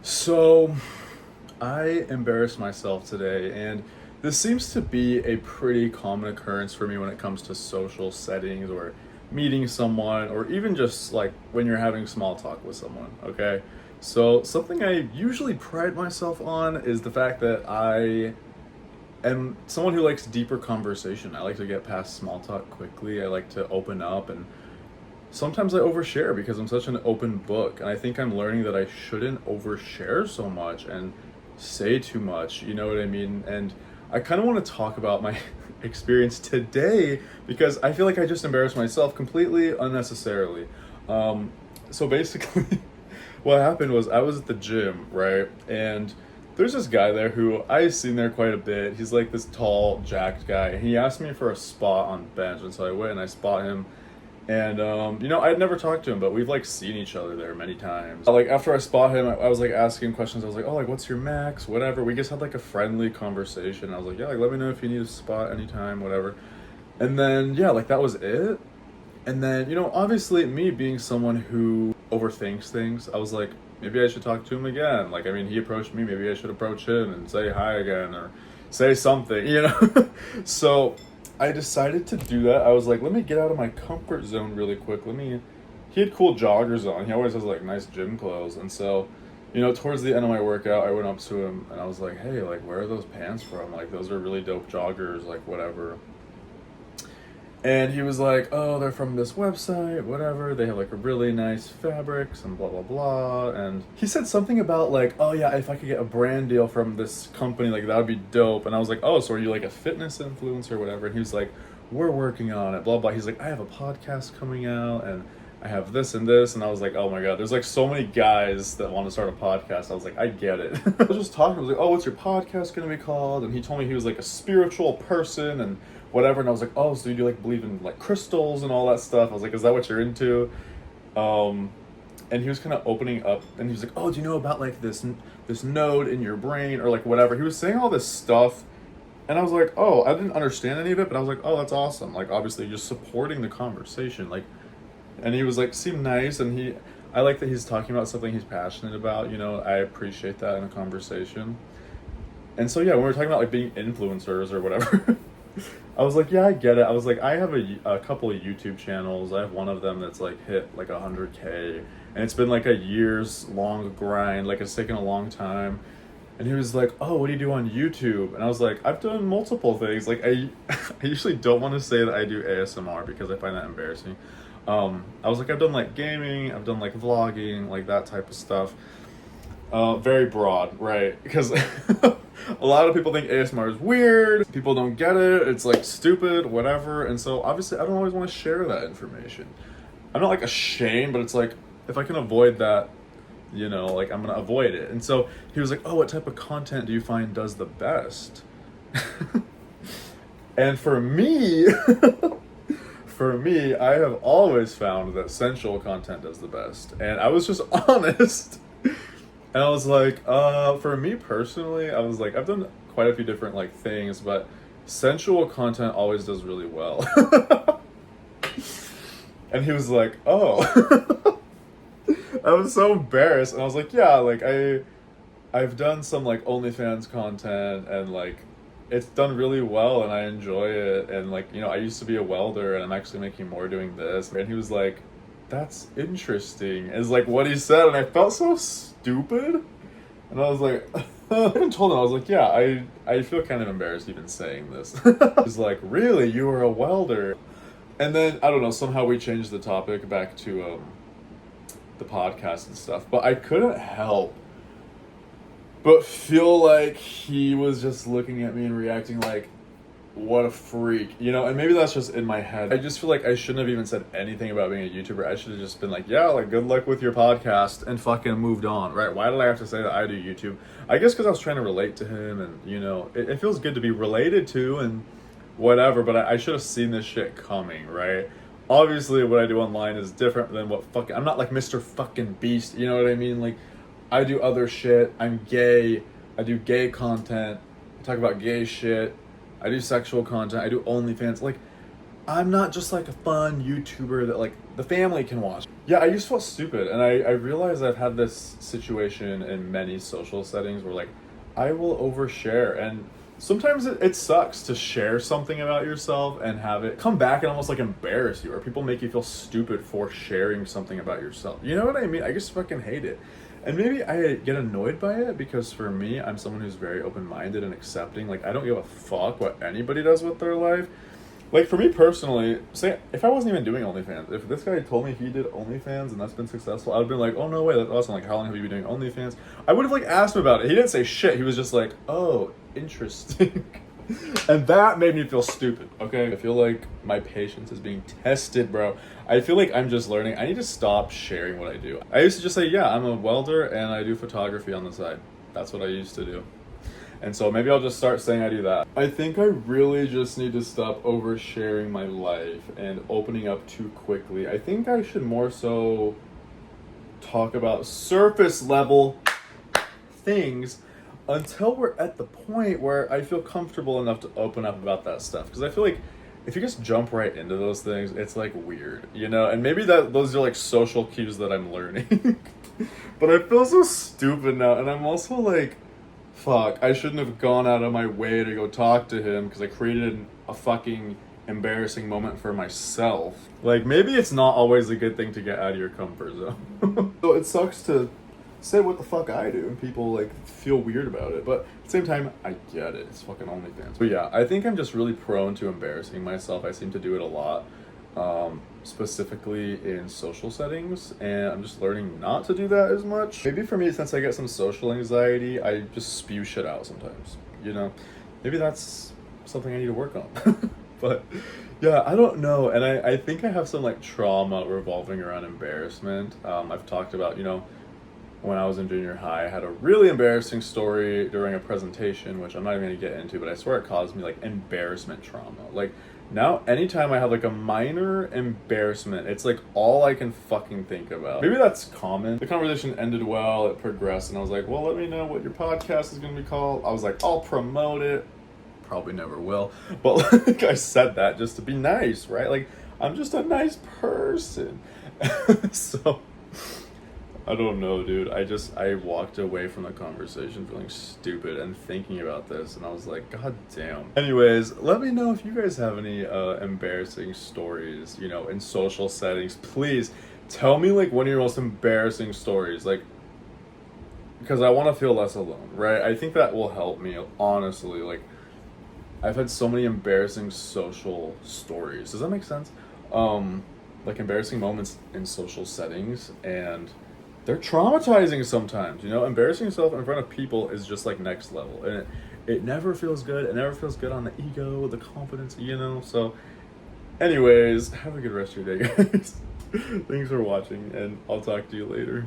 So, I embarrassed myself today, and this seems to be a pretty common occurrence for me when it comes to social settings or meeting someone, or even just like when you're having small talk with someone, okay? So, something I usually pride myself on is the fact that I am someone who likes deeper conversation. I like to get past small talk quickly, I like to open up, and sometimes I overshare because I'm such an open book, and I think I'm learning that I shouldn't overshare so much and say too much, you know what I mean? And I kind of want to talk about my experience today because I feel like I just embarrassed myself completely unnecessarily. So basically, what happened was I was at the gym, right? And there's this guy there who I've seen there quite a bit. He's like this tall, jacked guy. And he asked me for a spot on the bench, and so I went and I spot him, and I'd never talked to him, but we've like seen each other there many times. Like after I spot him, I was like asking questions. I was like, "Oh, like what's your max? Whatever." We just had like a friendly conversation. I was like, "Yeah, like let me know if you need a spot anytime, whatever." And then yeah, like that was it. And then obviously me being someone who overthinks things, I was like, maybe I should talk to him again. Like I mean, he approached me, maybe I should approach him and say hi again or say something. So I decided to do that. I was like, let me get out of my comfort zone really quick. He had cool joggers on. He always has like nice gym clothes. And so, towards the end of my workout, I went up to him and I was like, hey, like, where are those pants from? Like, those are really dope joggers, like, whatever. And he was like, oh, they're from this website, whatever. They have like a really nice fabrics and blah, blah, blah. And he said something about like, oh yeah, if I could get a brand deal from this company, like that would be dope. And I was like, oh, so are you like a fitness influencer or whatever? And he was like, we're working on it, blah, blah. He's like, I have a podcast coming out and I have this and this. And I was like, oh my God, there's like so many guys that want to start a podcast. I was like, I get it. I was just talking. I was like, oh, what's your podcast going to be called? And he told me he was like a spiritual person and whatever. And I was like, oh, so you do like believe in like crystals and all that stuff? I was like, is that what you're into? And he was kind of opening up and he was like, oh, do you know about like this node in your brain or like whatever? He was saying all this stuff. And I was like, oh, I didn't understand any of it, but I was like, oh, that's awesome. Like, obviously, just supporting the conversation. Like, and he was like, seemed nice. And I like that he's talking about something he's passionate about. I appreciate that in a conversation. And so, yeah, when we were talking about like being influencers or whatever, I was like, yeah, I get it. I was like, I have a couple of YouTube channels. I have one of them that's like hit like 100K. And it's been like a years long grind. Like, it's taken a long time. And he was like, oh, what do you do on YouTube? And I was like, I've done multiple things. Like, I usually don't want to say that I do ASMR because I find that embarrassing. I was like, I've done like gaming, I've done like vlogging, like that type of stuff. Very broad, right? Because a lot of people think ASMR is weird. People don't get it. It's like stupid, whatever. And so obviously I don't always want to share that information. I'm not like ashamed, but it's like, if I can avoid that, like I'm gonna avoid it. And so he was like, oh, what type of content do you find does the best? And for me, I have always found that sensual content does the best. And I was just honest. And I was like, for me personally, I was like, I've done quite a few different like things, but sensual content always does really well. And he was like, oh. I was so embarrassed, and I was like, yeah, like I've done some like OnlyFans content, and like it's done really well, and I enjoy it, and like I used to be a welder, and I'm actually making more doing this. And he was like, that's interesting, is like what he said, and I felt so stupid, and I was like, I even told him, I was like, yeah, I feel kind of embarrassed even saying this. He's like, really, you were a welder? And then I don't know, somehow we changed the topic back to the podcast and stuff, but I couldn't help but feel like he was just looking at me and reacting like, what a freak, and maybe that's just in my head. I just feel like I shouldn't have even said anything about being a YouTuber. I should have just been like, yeah, like good luck with your podcast, and fucking moved on, right? Why did I have to say that I do YouTube? I guess because I was trying to relate to him, and it feels good to be related to and whatever, but I should have seen this shit coming, right? Obviously, what I do online is different than I'm not like Mr. fucking Beast, you know what I mean? Like, I do other shit. I'm gay. I do gay content. I talk about gay shit. I do sexual content. I do OnlyFans. Like, I'm not just like a fun YouTuber that like the family can watch. Yeah, I just felt stupid, and I realized I've had this situation in many social settings where like I will overshare, and sometimes it sucks to share something about yourself and have it come back and almost like embarrass you, or people make you feel stupid for sharing something about yourself. You know what I mean? I just fucking hate it. And maybe I get annoyed by it because for me, I'm someone who's very open-minded and accepting. Like I don't give a fuck what anybody does with their life. Like for me personally, say if I wasn't even doing OnlyFans, if this guy told me he did OnlyFans and that's been successful, I would have been like, oh no way, that's awesome. Like how long have you been doing OnlyFans? I would have like asked him about it. He didn't say shit. He was just like, oh, interesting. And that made me feel stupid. Okay, I feel like my patience is being tested, bro. I feel like I'm just learning. I need to stop sharing what I do. I used to just say, yeah, I'm a welder and I do photography on the side. That's what I used to do. And so maybe I'll just start saying I do that. I think I really just need to stop oversharing my life and opening up too quickly. I think I should more so talk about surface level things until we're at the point where I feel comfortable enough to open up about that stuff. Because I feel like if you just jump right into those things, it's like weird, you know? And maybe those are like social cues that I'm learning. But I feel so stupid now, and I'm also like, fuck, I shouldn't have gone out of my way to go talk to him because I created a fucking embarrassing moment for myself. Like, maybe it's not always a good thing to get out of your comfort zone. So it sucks to say what the fuck I do and people like feel weird about it, but at the same time, I get it. It's fucking OnlyFans. But yeah, I think I'm just really prone to embarrassing myself. I seem to do it a lot. Specifically in social settings, and I'm just learning not to do that as much. Maybe for me, since I get some social anxiety, I just spew shit out sometimes, you know? Maybe that's something I need to work on. But yeah, I don't know, and I think I have some like trauma revolving around embarrassment. I've talked about, you know, when I was in junior high, I had a really embarrassing story during a presentation, which I'm not even gonna get into, but I swear it caused me like embarrassment trauma. Like now, anytime I have like a minor embarrassment, it's like all I can fucking think about. Maybe that's common. The conversation ended well, it progressed, and I was like, well, let me know what your podcast is gonna be called. I was like, I'll promote it. Probably never will. But like I said that just to be nice, right? Like, I'm just a nice person. So I don't know, dude. I walked away from the conversation feeling stupid and thinking about this, and I was like, God damn. Anyways, let me know if you guys have any embarrassing stories, you know, in social settings. Please tell me like one of your most embarrassing stories, like, because I want to feel less alone, right? I think that will help me, honestly. Like, I've had so many embarrassing social stories. Does that make sense? Like embarrassing moments in social settings, and they're traumatizing sometimes, you know? Embarrassing yourself in front of people is just like next level. And it never feels good. It never feels good on the ego, the confidence, you know? So anyways, have a good rest of your day, guys. Thanks for watching, and I'll talk to you later.